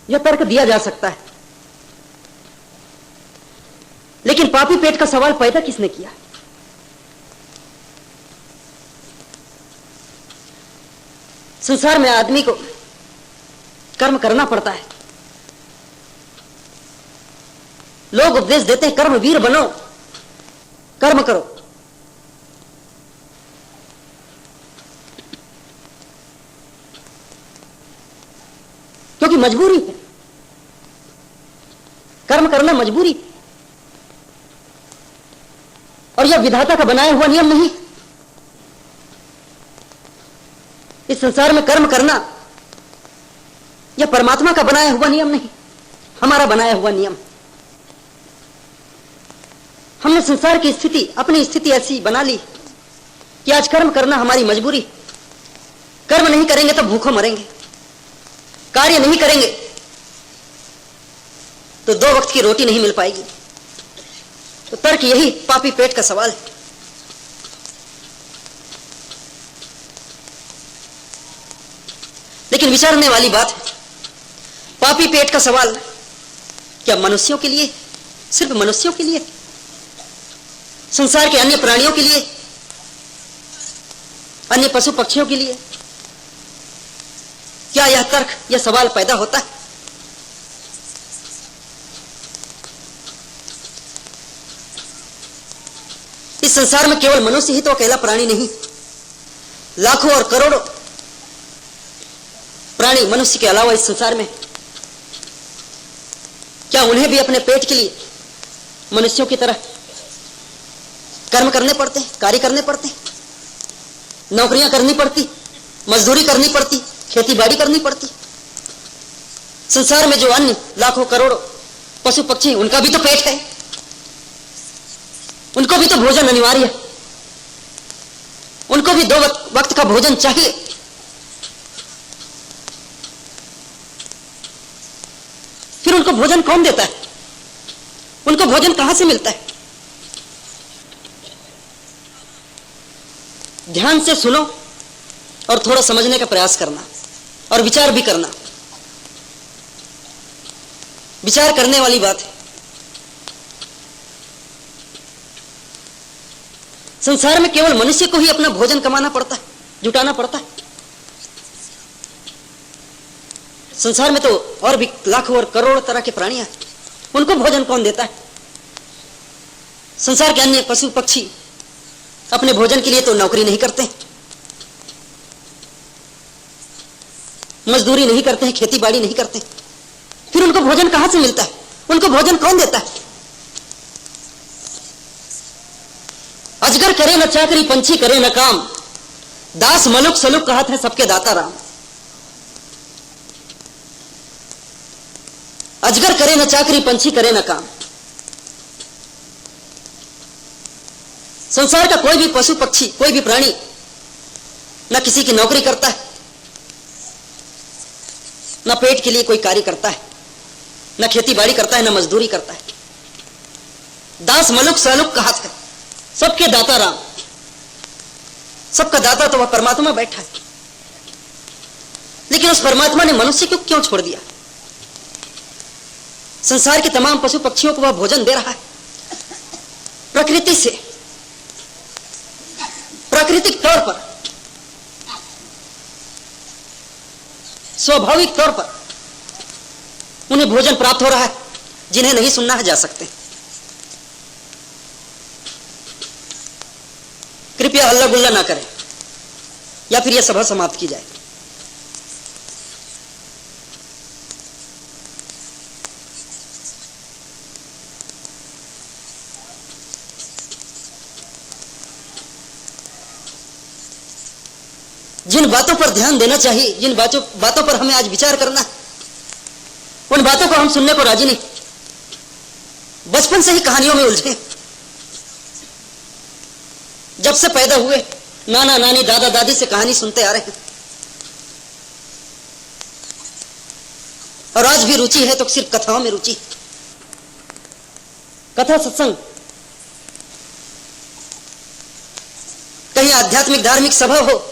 यह तर्क दिया जा सकता है, लेकिन पापी पेट का सवाल पैदा किसने किया? संसार में आदमी को कर्म करना पड़ता है। लोग उपदेश देते हैं कर्म वीर बनो, कर्म करो। क्योंकि मजबूरी है, कर्म करना मजबूरी है, और यह विधाता का बनाया हुआ नियम नहीं। इस संसार में कर्म करना यह परमात्मा का बनाया हुआ नियम नहीं, हमारा बनाया हुआ नियम। हमने संसार की स्थिति, अपनी स्थिति ऐसी बना ली कि आज कर्म करना हमारी मजबूरी। कर्म नहीं करेंगे तो भूखों मरेंगे, कार्य नहीं करेंगे तो 2 वक्त की रोटी नहीं मिल पाएगी। तो तर्क यही पापी पेट का सवाल है। लेकिन विचारने वाली बात है, पापी पेट का सवाल क्या मनुष्यों के लिए, सिर्फ मनुष्यों के लिए, संसार के अन्य प्राणियों के लिए, अन्य पशु पक्षियों के लिए? क्या यह तर्क, यह सवाल पैदा होता है? इस संसार में केवल मनुष्य ही तो अकेला प्राणी नहीं, लाखों और करोड़ों प्राणी मनुष्य के अलावा इस संसार में। क्या उन्हें भी अपने पेट के लिए मनुष्यों की तरह कर्म करने पड़ते हैं, कार्य करने पड़ते हैं, नौकरियां करनी पड़ती, मजदूरी करनी पड़ती, खेती बाड़ी करनी पड़ती? संसार में जो अन्य लाखों करोड़ों पशु पक्षी, उनका भी तो पेट है, उनको भी तो भोजन अनिवार्य है, उनको भी 2 वक्त का भोजन चाहिए। फिर उनको भोजन कौन देता है? उनको भोजन कहां से मिलता है? ध्यान से सुनो और थोड़ा समझने का प्रयास करना और विचार भी करना। विचार करने वाली बात है। संसार में केवल मनुष्य को ही अपना भोजन कमाना पड़ता है, जुटाना पड़ता है। संसार में तो और भी लाखों और करोड़ों तरह के प्राणी हैं, उनको भोजन कौन देता है? संसार के अन्य पशु पक्षी अपने भोजन के लिए तो नौकरी नहीं करते, मजदूरी नहीं करते हैं, खेती बाड़ी नहीं करते, फिर उनको भोजन कहां से मिलता है? उनको भोजन कौन देता है? अजगर करे न चाकरी, पंछी करे न काम, दास मलुक सलुक कहत है सबके दाता राम। अजगर करे न चाकरी, पंछी करे न काम। संसार का कोई भी पशु पक्षी, कोई भी प्राणी न किसी की नौकरी करता है, न पेट के लिए कोई कार्य करता है, न खेती बाड़ी करता है, न मजदूरी करता है। दास मलुक सलुक कहत है सबके दाता राम। सबका दाता तो वह परमात्मा बैठा है, लेकिन उस परमात्मा ने मनुष्य को क्यों छोड़ दिया? संसार के तमाम पशु पक्षियों को वह भोजन दे रहा है प्रकृति से, प्राकृतिक तौर पर, स्वाभाविक तौर पर उन्हें भोजन प्राप्त हो रहा है। जिन्हें नहीं सुनना है जा सकते। कृपया हल्ला गुल्ला ना करें या फिर यह सभा समाप्त की जाए। जिन बातों पर ध्यान देना चाहिए, जिन बातों पर हमें आज विचार करना है, उन बातों को हम सुनने को राजी नहीं। बचपन से ही कहानियों में उलझे, जब से पैदा हुए नाना नानी दादा दादी से कहानी सुनते आ रहे हैं, और आज भी रुचि है तो सिर्फ कथाओं में रुचि। कथा सत्संग, कहीं आध्यात्मिक धार्मिक सभा हो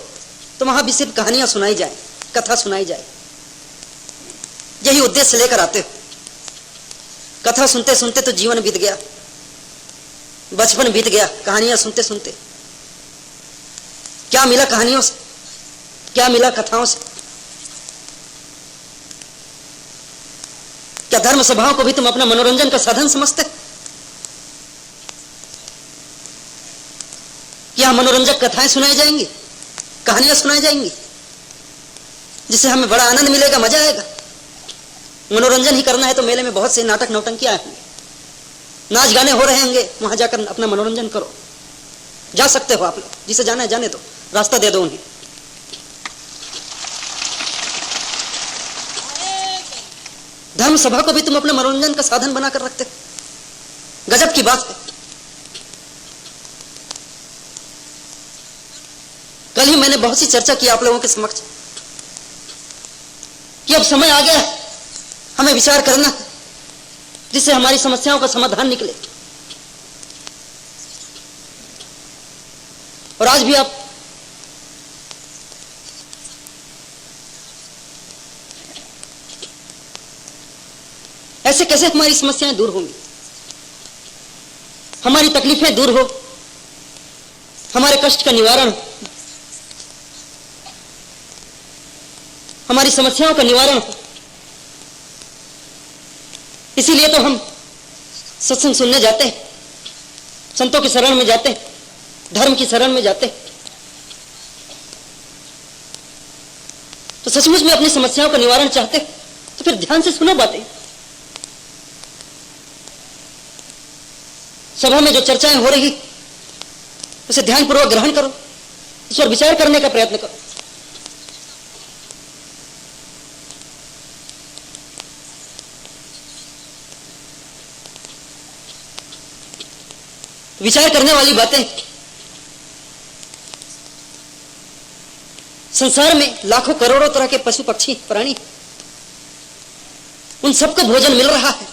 तो वहां भी सिर्फ कहानियां सुनाई जाए, कथा सुनाई जाए। यही उद्देश्य लेकर आते हो। कथा सुनते सुनते तो जीवन बीत गया, बचपन बीत गया, कहानियां सुनते सुनते। क्या मिला कहानियों से, क्या मिला कथाओं से? क्या धर्म सभाओं को भी तुम अपना मनोरंजन का साधन समझते? क्या मनोरंजक कथाएं सुनाई जाएंगी, कहानियां सुनाई जाएंगी, जिससे हमें बड़ा आनंद मिलेगा, मजा आएगा? मनोरंजन ही करना है तो मेले में बहुत से नाटक नौटंकियां होंगे, नाच गाने हो रहे होंगे, वहां जाकर अपना मनोरंजन करो। जा सकते हो आप लोग, जिसे जाना है जाने दो, रास्ता दे दो उन्हें। धर्म सभा को भी तुम अपने मनोरंजन का साधन बनाकर रखते हो। गजब की बात है। कल ही मैंने बहुत सी चर्चा की आप लोगों के समक्ष कि अब समय आ गया है हमें विचार करना है, जिससे हमारी समस्याओं का समाधान निकले। और आज भी आप ऐसे कैसे हमारी समस्याएं दूर होंगी, हमारी तकलीफें दूर हो, हमारे कष्ट का निवारण हो, हमारी समस्याओं का निवारण हो। इसीलिए तो हम सत्संग सुनने जाते हैं, संतों की शरण में जाते हैं, धर्म की शरण में जाते हैं। तो सचमुच में अपनी समस्याओं का निवारण चाहते तो फिर ध्यान से सुनो बातें। सभा में जो चर्चाएं हो रही उसे ध्यानपूर्वक ग्रहण करो, इस पर विचार करने का प्रयत्न करो। विचार करने वाली बातें, संसार में लाखों करोड़ों तरह के पशु पक्षी प्राणी, उन सबको भोजन मिल रहा है,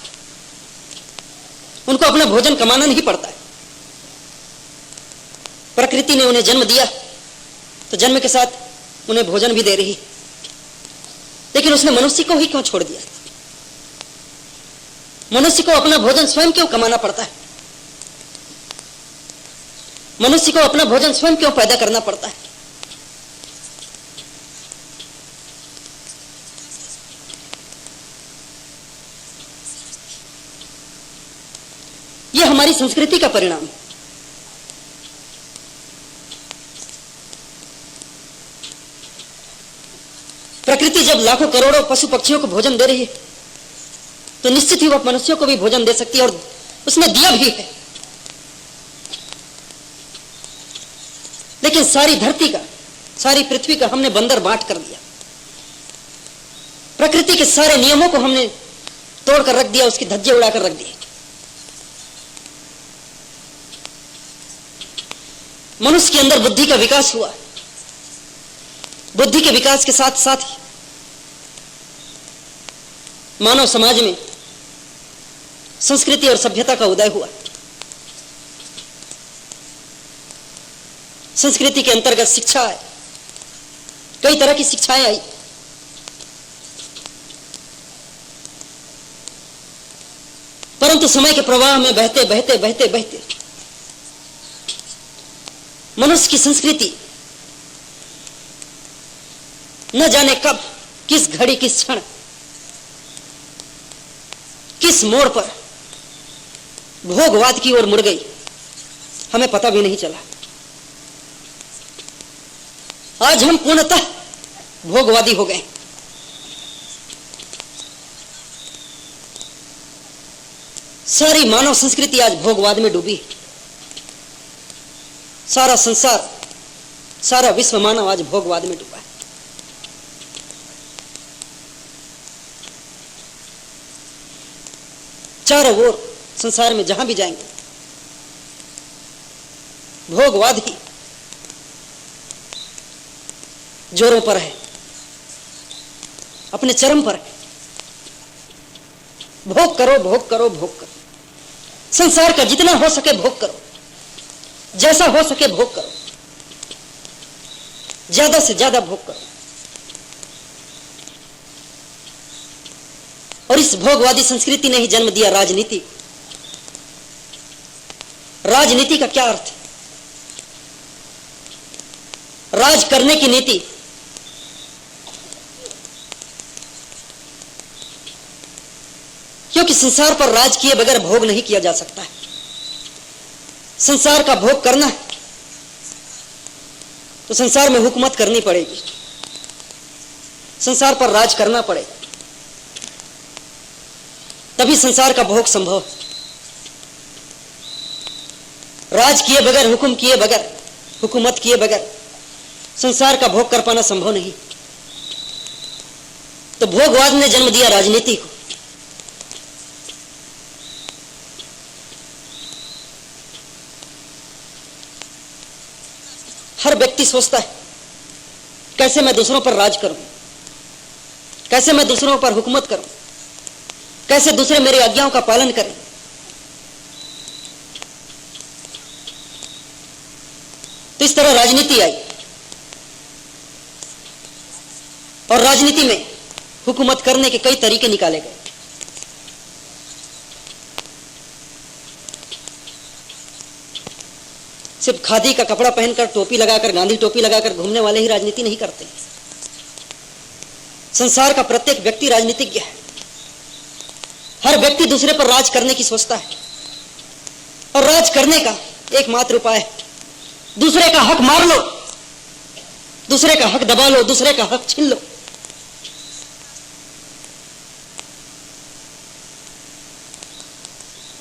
उनको अपना भोजन कमाना नहीं पड़ता है। प्रकृति ने उन्हें जन्म दिया तो जन्म के साथ उन्हें भोजन भी दे रही, लेकिन उसने मनुष्य को ही क्यों छोड़ दिया? मनुष्य को अपना भोजन स्वयं क्यों कमाना पड़ता है? मनुष्य को अपना भोजन स्वयं क्यों पैदा करना पड़ता है? यह हमारी संस्कृति का परिणाम है। प्रकृति जब लाखों करोड़ों पशु पक्षियों को भोजन दे रही है तो निश्चित ही वह मनुष्यों को भी भोजन दे सकती है, और उसने दिया भी है। लेकिन सारी धरती का, सारी पृथ्वी का हमने बंदर बांट कर दिया। प्रकृति के सारे नियमों को हमने तोड़कर रख दिया, उसकी धज्जे उड़ाकर रख दिए। मनुष्य के अंदर बुद्धि का विकास हुआ, बुद्धि के विकास के साथ साथ ही मानव समाज में संस्कृति और सभ्यता का उदय हुआ। संस्कृति के अंतर्गत शिक्षा है, कई तरह की शिक्षाएं आई। परंतु समय के प्रवाह में बहते बहते बहते बहते मनुष्य की संस्कृति न जाने कब, किस घड़ी, किस क्षण, किस मोड़ पर भोगवाद की ओर मुड़ गई, हमें पता भी नहीं चला। आज हम पूर्णतः भोगवादी हो गए। सारी मानव संस्कृति आज भोगवाद में डूबी। सारा संसार, सारा विश्व मानव आज भोगवाद में डूबा है। चारों ओर संसार में जहां भी जाएंगे भोगवाद ही जोरों पर है, अपने चरम पर है। भोग करो, भोग करो, भोग करो। संसार का जितना हो सके भोग करो, जैसा हो सके भोग करो, ज्यादा से ज्यादा भोग करो। और इस भोगवादी संस्कृति ने ही जन्म दिया राजनीति। राजनीति का क्या अर्थ है? राज करने की नीति। क्योंकि संसार पर राज किए बगैर भोग नहीं किया जा सकता है। संसार का भोग करना है तो संसार में हुकूमत करनी पड़ेगी, संसार पर राज करना पड़ेगा, तभी संसार का भोग संभव है। राज किए बगैर, हुक्म किए बगैर, हुकूमत किए बगैर संसार का भोग कर पाना संभव नहीं। तो भोगवाद ने जन्म दिया राजनीति को। हर व्यक्ति सोचता है कैसे मैं दूसरों पर राज करूं, कैसे मैं दूसरों पर हुकूमत करूं, कैसे दूसरे मेरी आज्ञाओं का पालन करें। तो इस तरह राजनीति आई और राजनीति में हुकूमत करने के कई तरीके निकाले गए। सिर्फ खादी का कपड़ा पहनकर, टोपी लगाकर, गांधी टोपी लगाकर घूमने वाले ही राजनीति नहीं करते। संसार का प्रत्येक व्यक्ति राजनीतिज्ञ है। हर व्यक्ति दूसरे पर राज करने की सोचता है और राज करने का एकमात्र उपाय है दूसरे का हक मार लो, दूसरे का हक दबा लो, दूसरे का हक छीन लो।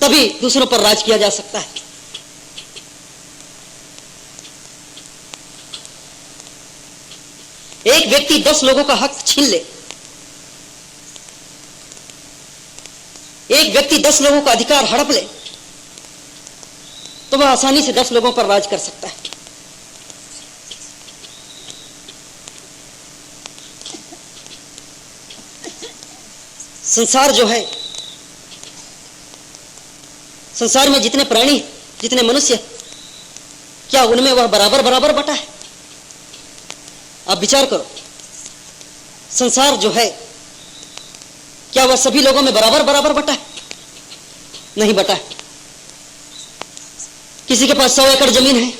तभी दूसरों पर राज किया जा सकता है। एक व्यक्ति 10 लोगों का हक छीन ले, एक व्यक्ति 10 लोगों का अधिकार हड़प ले, तो वह आसानी से 10 लोगों पर राज कर सकता है। संसार जो है, संसार में जितने प्राणी, जितने मनुष्य, क्या उनमें वह बराबर बराबर बटा है? आप विचार करो। संसार जो है, क्या वह सभी लोगों में बराबर बराबर बटा है? नहीं बटा है। किसी के पास 100 एकड़ जमीन है,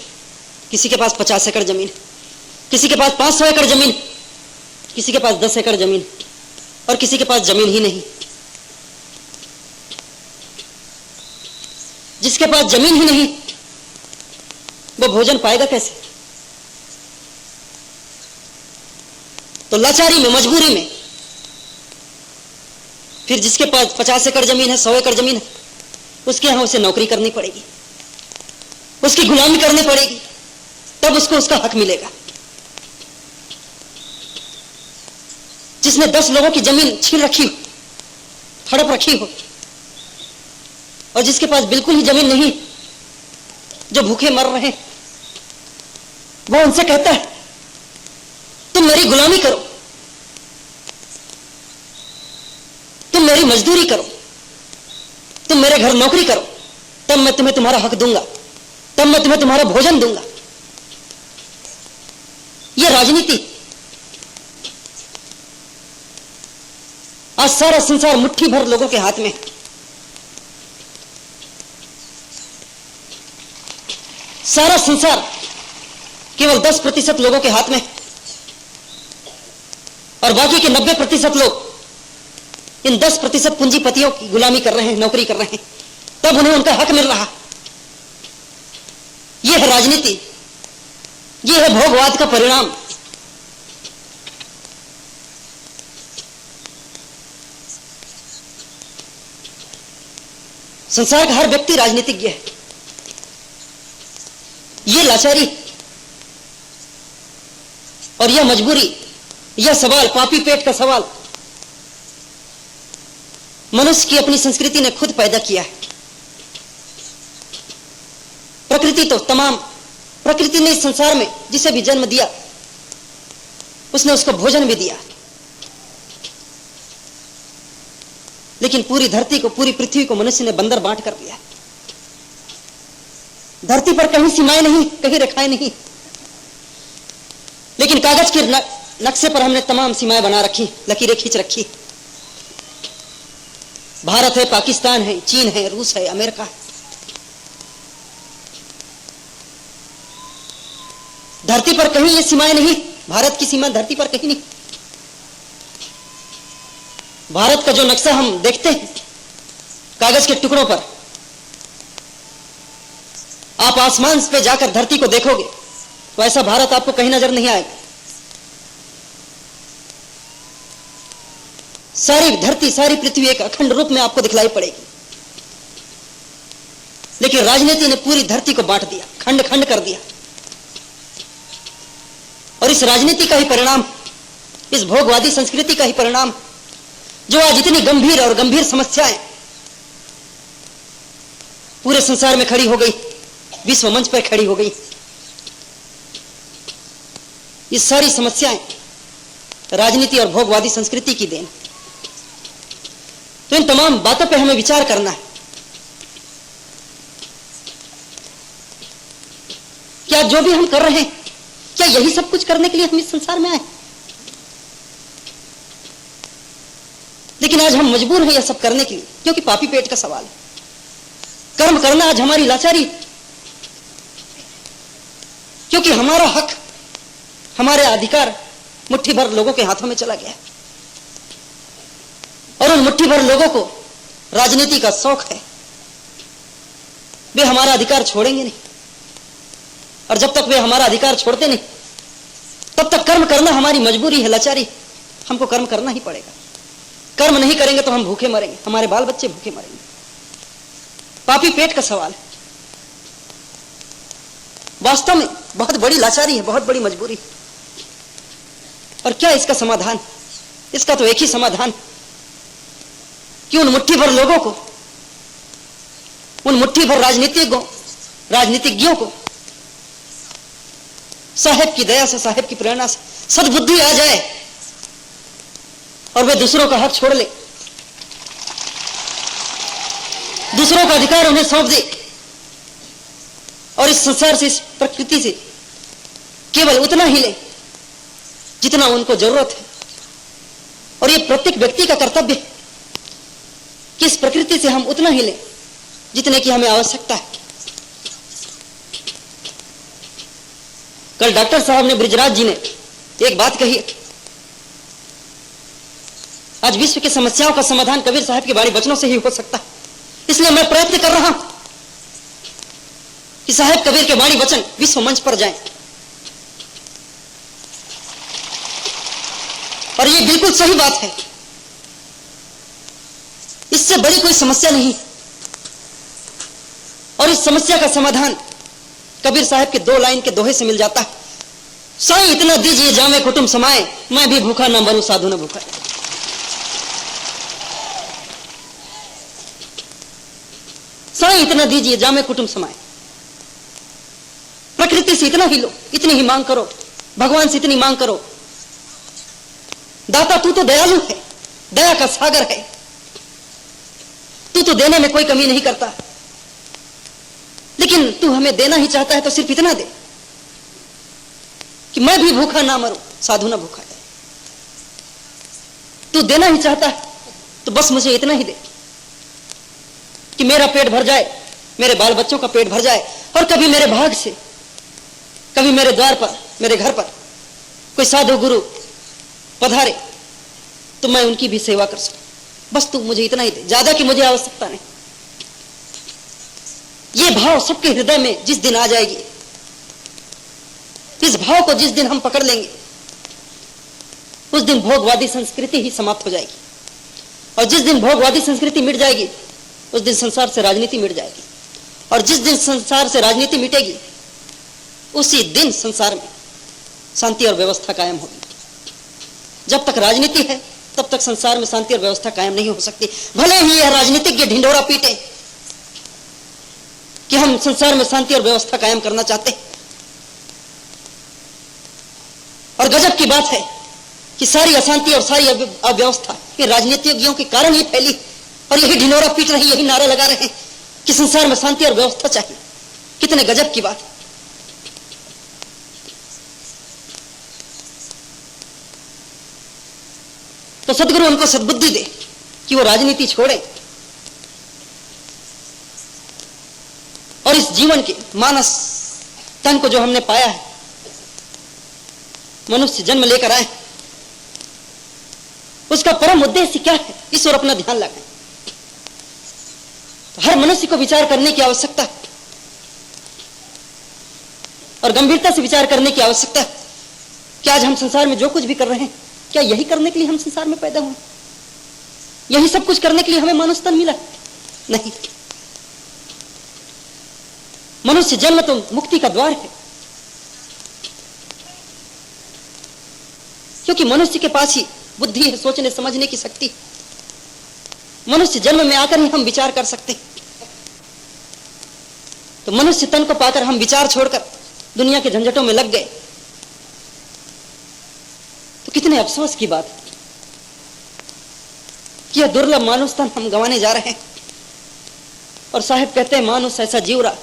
किसी के पास 50 एकड़ जमीन है, किसी के पास 500 एकड़ जमीन, किसी के पास 10 एकड़ जमीन और किसी के पास जमीन ही नहीं। जिसके पास जमीन ही नहीं वो भोजन पाएगा कैसे? तो लाचारी में, मजबूरी में फिर जिसके पास 50 एकड़ जमीन है, 100 एकड़ जमीन है, उसके यहां उसे नौकरी करनी पड़ेगी, उसकी गुलामी करनी पड़ेगी, तब उसको उसका हक मिलेगा। जिसने 10 लोगों की जमीन छीन रखी हो, हड़प रखी हो, और जिसके पास बिल्कुल ही जमीन नहीं, जो भूखे मर रहे हैं, वो उनसे कहता है तुम मेरी गुलामी करो, तुम मेरी मजदूरी करो, तुम मेरे घर नौकरी करो, तब मैं तुम्हें तुम्हारा हक दूंगा, तब मैं तुम्हें तुम्हारा भोजन दूंगा। यह राजनीति। आज सारा संसार मुट्ठी भर लोगों के हाथ में, सारा संसार केवल 10% लोगों के हाथ में, और बाकी के 90% लोग इन 10% पूंजीपतियों की गुलामी कर रहे हैं, नौकरी कर रहे हैं, तब उन्हें उनका हक मिल रहा। यह है राजनीति, यह है भोगवाद का परिणाम। संसार का हर व्यक्ति राजनीतिज्ञ है। यह लाचारी और यह मजबूरी, यह सवाल, पापी पेट का सवाल, मनुष्य की अपनी संस्कृति ने खुद पैदा किया है। प्रकृति तो तमाम, प्रकृति ने इस संसार में जिसे भी जन्म दिया, उसने उसको भोजन भी दिया, लेकिन पूरी धरती को, पूरी पृथ्वी को मनुष्य ने बंदर बांट कर दिया। धरती पर कहीं सीमाएं नहीं, कहीं रेखाएं नहीं, लेकिन कागज के नक्शे पर हमने तमाम सीमाएं बना रखी, लकीरें खींच रखी। भारत है, पाकिस्तान है, चीन है, रूस है, अमेरिका है। धरती पर कहीं ये सीमाएं नहीं, भारत की सीमा धरती पर कहीं नहीं। भारत का जो नक्शा हम देखते हैं कागज के टुकड़ों पर, आप आसमान पे जाकर धरती को देखोगे तो ऐसा भारत आपको कहीं नजर नहीं आएगा। सारी धरती, सारी पृथ्वी एक अखंड रूप में आपको दिखलाई पड़ेगी। लेकिन राजनीति ने पूरी धरती को बांट दिया, खंड खंड कर दिया। और इस राजनीति का ही परिणाम, इस भोगवादी संस्कृति का ही परिणाम, जो आज इतनी गंभीर और गंभीर समस्याएं पूरे संसार में खड़ी हो गई, विश्व मंच पर खड़ी हो गई। ये सारी समस्याएं राजनीति और भोगवादी संस्कृति की देन। तो इन तमाम बातों पर हमें विचार करना है। क्या जो भी हम कर रहे हैं, क्या यही सब कुछ करने के लिए हम इस संसार में आए? लेकिन आज हम मजबूर हैं यह सब करने के लिए, क्योंकि पापी पेट का सवाल है। कर्म करना आज हमारी लाचारी, क्योंकि हमारा हक, हमारे अधिकार मुट्ठी भर लोगों के हाथों में चला गया है। और उन मुट्ठी भर लोगों को राजनीति का शौक है, वे हमारा अधिकार छोड़ेंगे नहीं। और जब तक वे हमारा अधिकार छोड़ते नहीं, तब तक कर्म करना हमारी मजबूरी है, लाचारी। हमको कर्म करना ही पड़ेगा। कर्म नहीं करेंगे तो हम भूखे मरेंगे, हमारे बाल बच्चे भूखे मरेंगे। पापी पेट का सवाल है। वास्तव में बहुत बड़ी लाचारी है, बहुत बड़ी मजबूरी है। और क्या इसका समाधान? इसका तो एक ही समाधान कि उन मुट्ठी भर लोगों को, उन मुट्ठी भर राजनीतिज्ञों को साहेब की दया से, साहेब की प्रेरणा से सद्बुद्धि आ जाए और वे दूसरों का हक छोड़ ले, दूसरों का अधिकार उन्हें सौंप दे और इस संसार से, इस प्रकृति से केवल उतना ही ले जितना उनको जरूरत है। और ये प्रत्येक व्यक्ति का कर्तव्य है कि इस प्रकृति से हम उतना ही लें जितने की हमें आवश्यकता है। कल डॉक्टर साहब ने, बृजराज जी ने एक बात कही, आज विश्व की समस्याओं का समाधान कबीर साहब के बाणी वचनों से ही हो सकता है। इसलिए मैं प्रयत्न कर रहा हूं कि साहब कबीर के बाणी वचन विश्व मंच पर जाएं। और ये बिल्कुल सही बात है, इससे बड़ी कोई समस्या नहीं। और इस समस्या का समाधान कबीर साहब के 2 लाइन के दोहे से मिल जाता है। साईं इतना दीजिए जामे कुटुंब समाए, मैं भी भूखा न मरूं साधु न भूखा। साईं इतना दीजिए जामे कुटुंब समाए। प्रकृति से इतना ही लो, इतनी ही मांग करो, भगवान से इतनी मांग करो। दाता तू तो दयालु है, दया का सागर है, तू तो देने में कोई कमी नहीं करता। लेकिन तू हमें देना ही चाहता है तो सिर्फ इतना दे कि मैं भी भूखा ना मरूं, साधु ना भूखा जाए। तू देना ही चाहता है तो बस मुझे इतना ही दे कि मेरा पेट भर जाए, मेरे बाल बच्चों का पेट भर जाए। और कभी मेरे भाग से, कभी मेरे द्वार पर, मेरे घर पर कोई साधु गुरु पधारे तो मैं उनकी भी सेवा कर सकूं। बस तू मुझे इतना ही दे, ज्यादा की मुझे आवश्यकता नहीं। ये भाव सबके हृदय में जिस दिन आ जाएगी, इस भाव को जिस दिन हम पकड़ लेंगे, उस दिन भोगवादी संस्कृति ही समाप्त हो जाएगी। और जिस दिन भोगवादी संस्कृति मिट जाएगी, उस दिन संसार से राजनीति मिट जाएगी। और जिस दिन संसार से राजनीति मिटेगी, उसी दिन संसार में शांति और व्यवस्था कायम होगी। जब तक राजनीति है तब तक संसार में शांति और व्यवस्था कायम नहीं हो सकती। भले ही यह राजनीतिज्ञ ढिंढोरा पीटे कि हम संसार में शांति और व्यवस्था कायम करना चाहते हैं। और गजब की बात है कि सारी अशांति और सारी अव्यवस्था ये राजनीतिज्ञों के कारण ही फैली। और यही ढिंढोरा पीट रहे, यही नारे लगा रहे हैं कि संसार में शांति और व्यवस्था चाहिए। कितने गजब की बात है। तो सदगुरु उनको सद्बुद्धि दे कि वो राजनीति छोड़े इस जीवन के मानस तन को जो हमने पाया है, मनुष्य जन्म लेकर आए, उसका परम उद्देश्य क्या है, इस ओर अपना ध्यान लगाएं। तो हर मनुष्य को विचार करने की आवश्यकता है और गंभीरता से विचार करने की आवश्यकता है कि आज हम संसार में जो कुछ भी कर रहे हैं, क्या यही करने के लिए हम संसार में पैदा हुए? यही सब कुछ करने के लिए हमें मानव तन मिला? नहीं। मनुष्य जन्म तो मुक्ति का द्वार है, क्योंकि मनुष्य के पास ही बुद्धि है, सोचने समझने की शक्ति। मनुष्य जन्म में आकर ही हम विचार कर सकते हैं। तो मनुष्य तन को पाकर हम विचार छोड़कर दुनिया के झंझटों में लग गए, तो कितने अफसोस की बात है कि यह दुर्लभ मानुष तन हम गंवाने जा रहे हैं। और साहब कहते हैं, मानुष ऐसा जीवरा,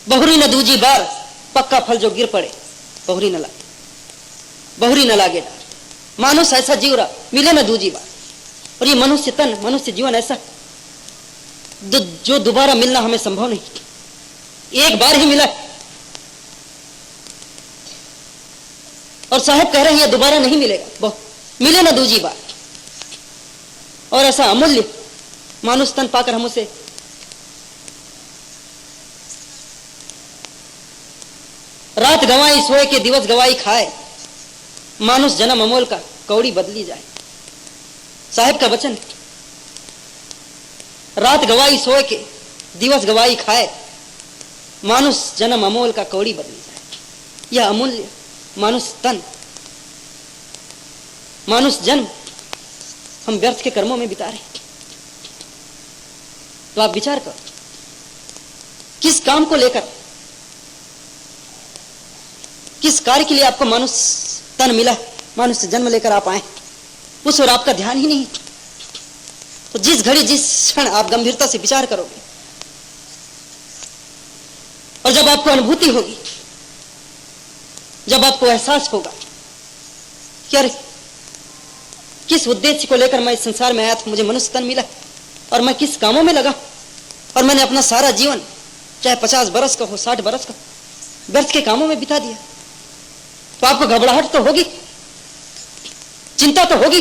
बहुरी न दूजी बार, पक्का फल जो गिर पड़े बहुरी न लागे, बहुरी न लागे डार। मानुष ऐसा जीवरा, मिले न दूजी बार। और ये मनुष्य तन, मनुष्य जीवन ऐसा जो दोबारा मिलना हमें संभव नहीं, एक बार ही मिला। और साहब कह रहे हैं ये दोबारा नहीं मिलेगा, मिले ना दूजी बार। और ऐसा अमूल्य मानुष तन पाकर हम उसे रात गवाई सोए के दिवस गवाई खाए, मानुष जन्म अमोल का कौड़ी बदली जाए। साहब का वचन, रात गवाई सोए के दिवस गवाई खाए, मानुष जन्म अमोल का कौड़ी बदली जाए। यह अमूल्य मानुष तन, मानुष जन्म हम व्यर्थ के कर्मों में बिता रहे। तो आप विचार करो, किस काम को लेकर, किस कार्य के लिए आपको मानुष तन मिला, मानुष जन्म लेकर आप आए, उस और आपका ध्यान ही नहीं। तो जिस घड़ी जिस क्षण आप गंभीरता से विचार करोगे और जब आपको अनुभूति होगी, जब आपको एहसास होगा कि अरे किस उद्देश्य को लेकर मैं इस संसार में आया था, मुझे मनुष्य तन मिला और मैं किस कामों में लगा, और मैंने अपना सारा जीवन चाहे 50 बरस का हो, 60 बरस का, व्यर्थ के कामों में बिता दिया, तो आपको घबराहट तो होगी, चिंता तो होगी,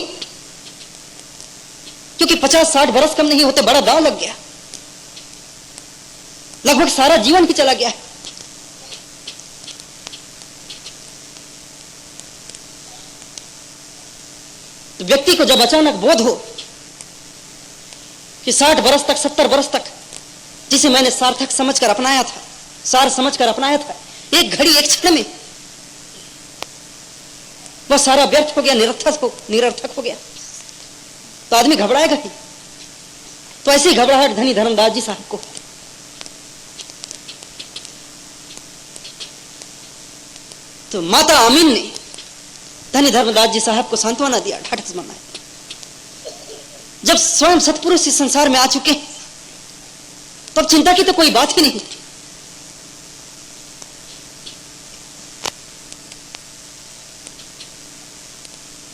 क्योंकि 50-60 बरस कम नहीं होते, बड़ा दांव लग गया, लगभग सारा जीवन भी चला गया है। तो व्यक्ति को जब अचानक बोध हो कि 60 बरस तक, 70 बरस तक जिसे मैंने सार्थक समझकर अपनाया था, सार समझकर अपनाया था, एक घड़ी एक क्षण में वह सारा व्यर्थ हो गया, निरर्थक हो गया, तो आदमी घबराएगा ही। तो ऐसी घबराहट धनी धर्मदास जी साहब को, तो माता आमीन ने धनी धर्मदास जी साहब को सांत्वना दिया, ढाढ़स बंधाया। जब स्वयं सत्पुरुष इस संसार में आ चुके तब चिंता की तो कोई बात ही नहीं।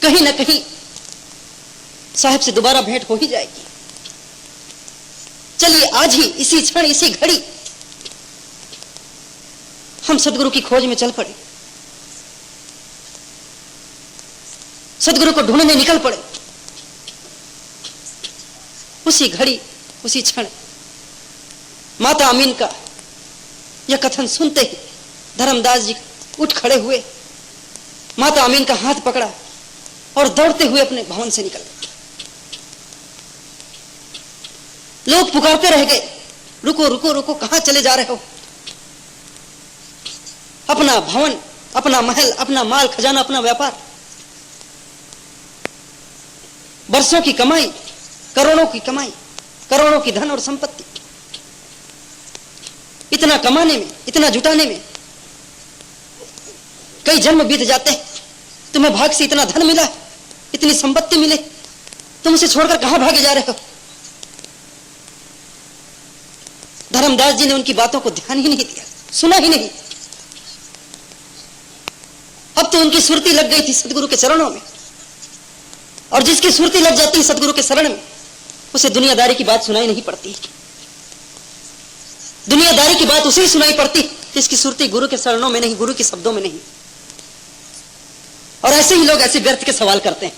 कहीं ना कहीं साहब से दोबारा भेंट हो ही जाएगी। चलिए आज ही, इसी क्षण, इसी घड़ी हम सदगुरु की खोज में चल पड़े, सदगुरु को ढूंढने निकल पड़े। उसी घड़ी, उसी क्षण माता अमीन का यह कथन सुनते ही धर्मदास जी उठ खड़े हुए, माता अमीन का हाथ पकड़ा और दौड़ते हुए अपने भवन से निकल गए। लोग पुकारते रह गए, रुको रुको रुको, कहां चले जा रहे हो? अपना भवन, अपना महल, अपना माल खजाना, अपना व्यापार, वर्षों की कमाई, करोड़ों की कमाई, करोड़ों की धन और संपत्ति, इतना कमाने में, इतना जुटाने में कई जन्म बीत जाते हैं। तुम्हें भाग से इतना धन मिला, इतनी संपत्ति मिले, तुम उसे छोड़कर कहां भागे जा रहे हो? धर्मदास जी ने उनकी बातों को ध्यान ही नहीं दिया, सुना ही नहीं। अब तो उनकी सुरती लग गई थी सदगुरु के चरणों में, और जिसकी सुरती लग जाती है सदगुरु के शरण में, उसे दुनियादारी की बात सुनाई नहीं पड़ती। दुनियादारी की बात उसे ही सुनाई पड़ती जिसकी सुरती गुरु के चरणों में नहीं, गुरु के शब्दों में नहीं। और ऐसे ही लोग ऐसे व्यर्थ के सवाल करते हैं।